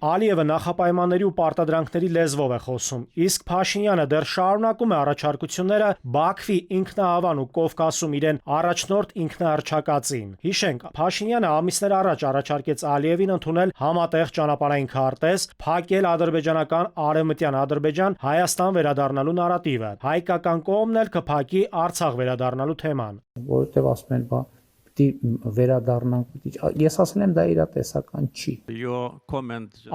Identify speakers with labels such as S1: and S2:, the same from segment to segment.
S1: Ալիևը նախապայմանների ու պարտադրանքների լեզվով է խոսում, իսկ Փաշինյանը դեռ շարունակում է առաջարկությունները Բաքվի ինքնահավան ու Կովկասում իրեն առաջնորդ ինքնահռչակածին։ Հիշենք, Փաշինյանը ամիսներ առաջ առաջարկեց Ալիևին ընդունել համատեղ ճանապարհային քարտեզ, փակել ադրբեջանական արևմտյան Ադրբեջան Հայաստան վերադառնալու նարատիվը։ Հայկական կողմն էլ կփակի Արցախ վերադառնալու թեման։
S2: Որովհետև ասում են, բա վերադառնանք, ես ասել եմ դա իրատեսական չի։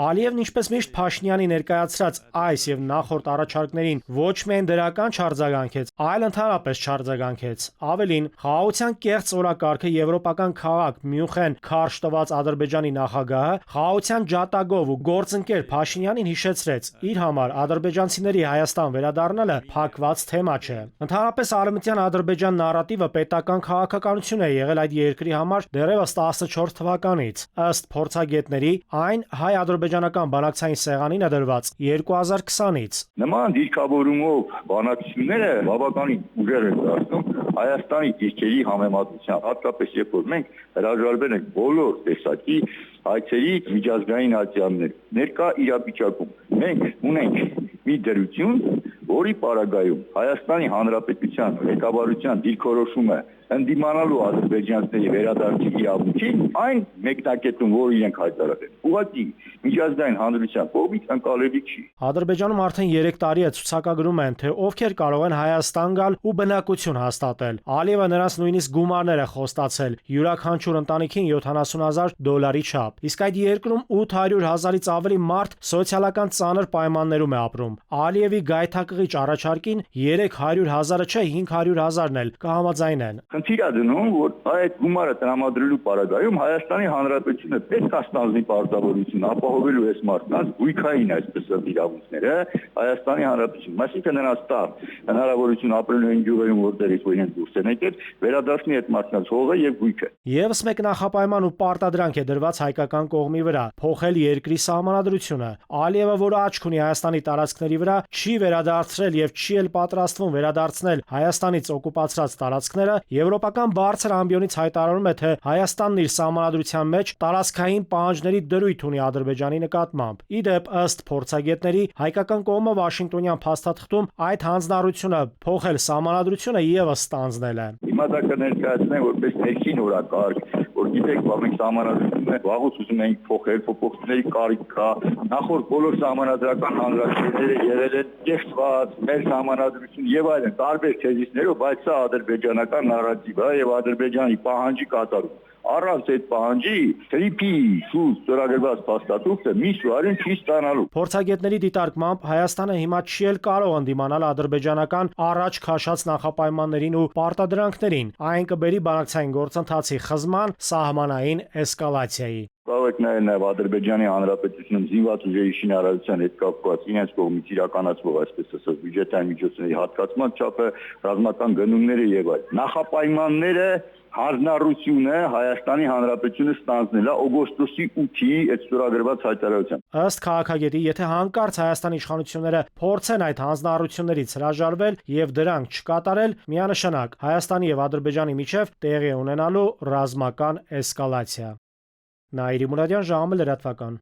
S1: Ալիևն ինչպես միշտ Փաշինյանի ներկայացրած այս եւ նախորդ առաջարկներին ոչ միայն դրական չարձագանքեց, այլ ընդհանրապես չարձագանքեց։ Ավելին, խաղաղության կեղծ օրակարգը եվրոպական քաղաք Մյունխեն քարշ տված Ադրբեջանի նախագահը խաղաղության ջատագով ու գործընկեր Փաշինյանին հիշեցրեց, իր համար ադրբեջանցիների Հայաստան վերադառնալը փակված թեմա չէ։ Ընդհանրապես արևմտյան Ադրբեջան նարատիվը պետական քաղաքականություն է եղել այդ երկրի համար դեռևս 14 թվականից։ Ըստ փորձագետների, այն հայ-ադրբեջանական բանակցային սեղանին է դրված 2020-ից։
S3: Նման դիրքավորումով բանակցությունները բավականին ուժեղ են դարձնում Հայաստանի դիրքերի համեմատությամբ, հատկապես երբ որ մենք հրաժարվել ենք բոլոր տեսակի հայցերի միջազգային ատյաններ։ Ներկա իրավիճակում մենք ունենք մի դրություն, որի պարագայում Հայաստանի Հանրապետության ղեկավարության դիրքորոշումը ընդդիմանալու ադրբեջանցիների վերադարձի իրավունքին այն մեկնակետում, որ իրենք հայտարարել են, ուղղակի միջազգային հանրության կողմից ընկալելի չի։
S1: Ադրբեջանում արդեն 3 տարի է ցուցակագրում են, թե ովքեր կարող են Հայաստան գալ ու բնակություն հաստատել։ Ալիևը նրանց նույնիսկ գումարներ է խոստացել՝ յուրաքանչյուր ընտանիքին $70,000 չափ։ Իսկ այդ երկրում 800,000-ից ավելի մարդ սոցիալական ծանր պայմաններում է ապրում։ Ալիևի գայթակղիչ առաջարկին 300,000-ը չէ, 500,000-ն էլ կհամաձայնեն։
S3: Խնդիր է դնում, որ այդ գումարը տրամադրելու պարագայում Հայաստանի Հանրապետությունը պետք է ստանձնի պարտավորություն ապահովելու այս մարդկանց գույքային այսպես իրավունքները Հայաստանի Հանրապետությունում, այսինքն նրանց տա հնարավորություն ապրելու այն գյուղերում, որտեղից իրենք դուրս են եկել, վերադարձնի այդ մարդկանց հողը եւ գույքը։
S1: Եվս մեկ նախապայման ու պարտադրանք է դրված հայկական կողմի վրա՝ փոխել երկրի սահմանադրությունը։ Ալիևը, որը աչք ունի Հայաստանի տարածքների վրա, չի վերադարձրել եւ չի էլ պատրաստվում վերադարձնել Հայաստանից օկուպացրած տարածքները, եվրոպական բարձր ամբիոնից հայտարարում է, թե Հայաստանն իր սահմանադրության մեջ տարածքային պահանջների դրույթ ունի Ադրբեջանի նկատմամբ։ Ի դեպ, ըստ փորձագետների, հայկական կողմը Վաշինգտոնյան փաստաթղթում այդ հանձնառությունը փոխել սահմանադրությունը եւս ստանձնել է։
S3: Հիմա դա կներկայացնեն որպես ներքին օրակարգ, որ գիտեք, մենք սահմանադրությունը վաղուց ուզում ենք փոխել, փոփոխությունների կարիք կա։ Նախորդ բոլոր սահմանադրական հանրակրթությունները եղել են կեղծված, մեր սահմանադրություն եւ այլն, տարբեր թեզիսներով, բայց սա ադրբեջանական նարատիվը եւ Ադրբեջանի պահանջի կատարում։ Առանց այդ պահանջի թրիփի շուտ ստորագրված փաստաթուղթը մի շուարին չի ստանալու։
S1: Փորձագետների դիտարկմամբ Հայաստանը հիմա չի էլ կարող ընդդիմանալ ադրբեջանական առաջ քաշած նախապայմաններին ու պարտադրանքներին։ Այն կբերի բանակցային գործընթացի խզման, սահմանային էսկալացիայի։
S3: Կարող եք նաև Ադրբեջանի Հանրապետությունում զինված ուժերի շինարարության հետ կապված իրենց կողմից իրականացվող, այսպես ասած, բյուջետային միջոցների հատկացման չափը, ռազմական գնումները եւ այլն։ Նախապայմանները հանձնառությունը Հայաստանի Հանրապետությունը ստանձնել է օգոստոսի 8-ի այդ ստորագրված հայտարարությամբ։
S1: Ըստ քաղաքագետի, եթե հանկարծ Հայաստանի իշխանությունները փորձեն այդ հանձնառություններից հրաժարվել եւ դրանք չկատարել, միանշանակ Հայաստանի եւ Ադրբեջանի միջև տեղի ունենալու ռազմական էսկալացիա։ Նաիրի Մուրադյան, ժամը լրատվական։